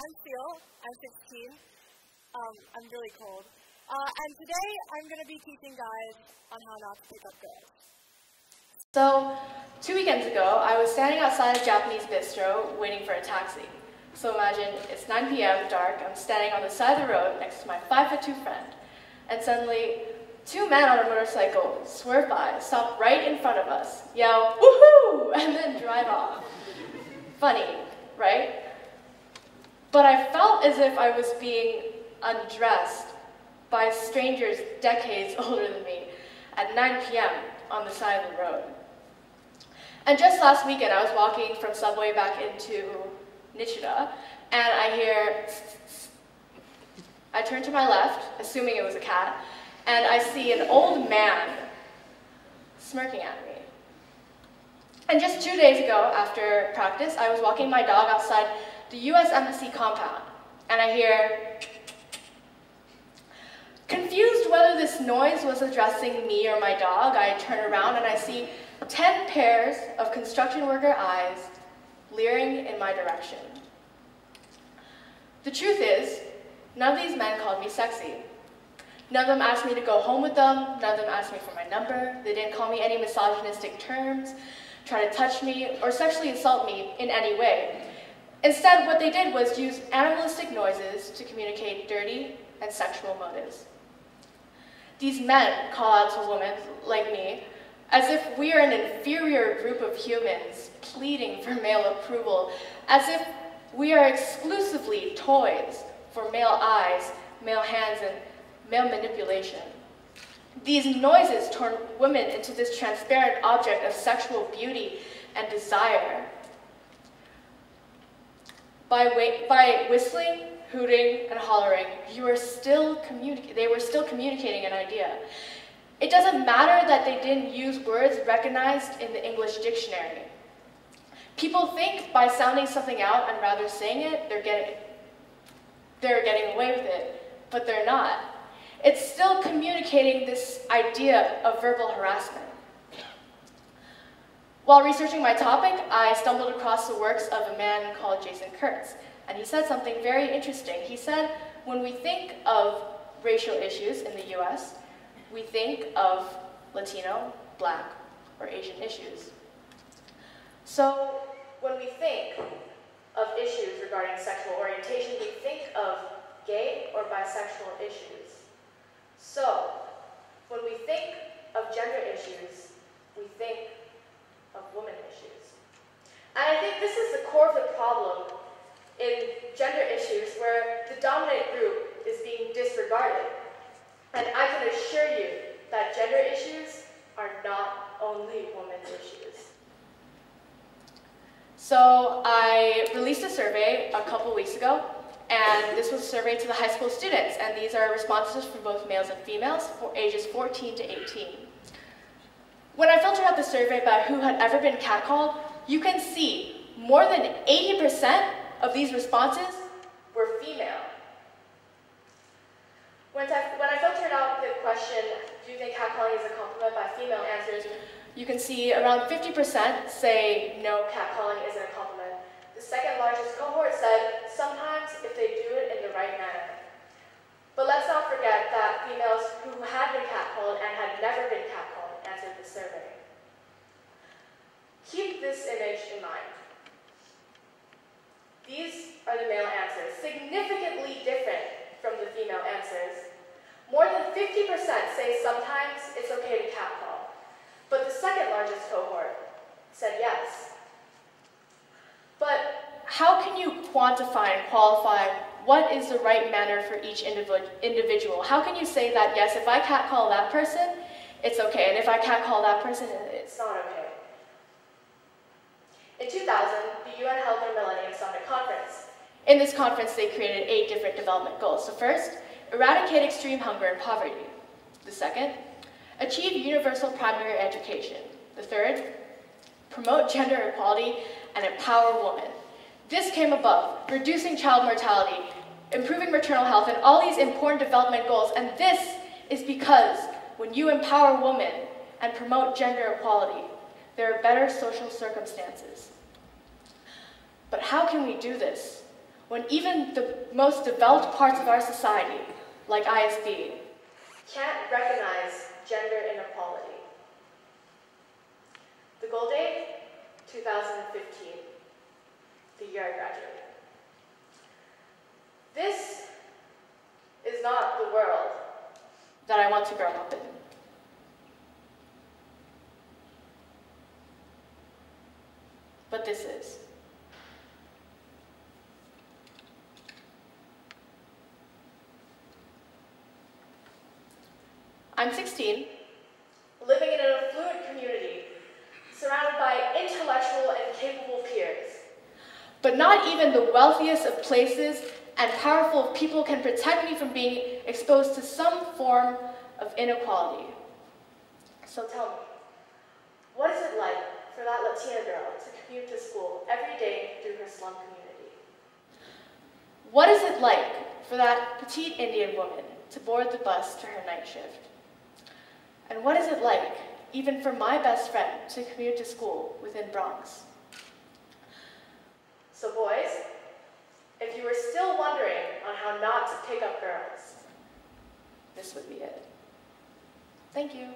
I'm Ciel. I'm 15. I'm really cold. And today I'm going to be teaching guys on how not to pick up girls. So, 2 weekends ago, I was standing outside a Japanese bistro waiting for a taxi. So imagine it's 9 p.m., dark, I'm standing on the side of the road next to my 5'2" friend. And suddenly, 2 men on a motorcycle swerve by, stop right in front of us, yell, "Woohoo!" and then drive off. Funny, right? But I felt as if I was being undressed by strangers decades older than me at 9 p.m. on the side of the road. And just last weekend, I was walking from Subway back into Nichida, and I hear, I turn to my left, assuming it was a cat, and I see an old man smirking at me. And just 2 days ago, after practice, I was walking my dog outside the U.S. Embassy compound, and I hear, confused whether this noise was addressing me or my dog, I turn around and I see 10 pairs of construction worker eyes leering in my direction. The truth is, none of these men called me sexy. None of them asked me to go home with them, none of them asked me for my number, they didn't call me any misogynistic terms, try to touch me, or sexually insult me in any way. Instead, what they did was use animalistic noises to communicate dirty and sexual motives. These men call out to women like me as if we are an inferior group of humans pleading for male approval, as if we are exclusively toys for male eyes, male hands, and male manipulation. These noises turn women into this transparent object of sexual beauty and desire. By whistling, hooting, and hollering, they were still communicating an idea. It doesn't matter that they didn't use words recognized in the English dictionary. People think by sounding something out and rather saying it, they're getting away with it, but they're not. It's still communicating this idea of verbal harassment. While researching my topic, I stumbled across the works of a man called Jason Kurtz, and he said something very interesting. He said, when we think of racial issues in the US, we think of Latino, Black, or Asian issues. So when we think of issues regarding sexual orientation, we think of gay or bisexual issues. So when we think of gender issues, we think of women issues. And I think this is the core of the problem in gender issues where the dominant group is being disregarded. And I can assure you that gender issues are not only women's issues. So I released a survey a couple weeks ago, and this was a survey to the high school students, and these are responses from both males and females for ages 14 to 18. When I filtered out the survey by who had ever been catcalled, you can see more than 80% of these responses were female. When I filtered out the question, do you think catcalling is a compliment, by female answers, you can see around 50% say no, catcalling isn't a compliment. The second largest cohort said sometimes if they do it in the right manner. But let's not forget that females who had been catcalled and had never been catcalled answered the survey. Keep this image in mind. These are the male answers, significantly different from the female answers. More than 50% say sometimes it's okay to catcall, but the second largest cohort said yes. But how can you quantify and qualify what is the right manner for each individual? How can you say that, yes, if I catcall that person, it's okay, and if I catcall that person, it's not okay? In 2000, the UN held their Millennium Summit Conference. In this conference, they created 8 different development goals. So first, eradicate extreme hunger and poverty. The second, achieve universal primary education. The third, promote gender equality and empower women. This came above, reducing child mortality, improving maternal health, and all these important development goals. And this is because when you empower women and promote gender equality, there are better social circumstances. But how can we do this? when even the most developed parts of our society, like ISB, can't recognize gender inequality. The goal date, 2015, the year I graduated. This is not the world that I want to grow up in. But this is. I'm 16, living in an affluent community, surrounded by intellectual and capable peers. But not even the wealthiest of places and powerful people can protect me from being exposed to some form of inequality. So tell me, what is it like for that Latina girl to commute to school every day through her slum community? What is it like for that petite Indian woman to board the bus to her night shift? And what is it like, even for my best friend, to commute to school within Bronx? So boys, if you were still wondering on how not to pick up girls, this would be it. Thank you.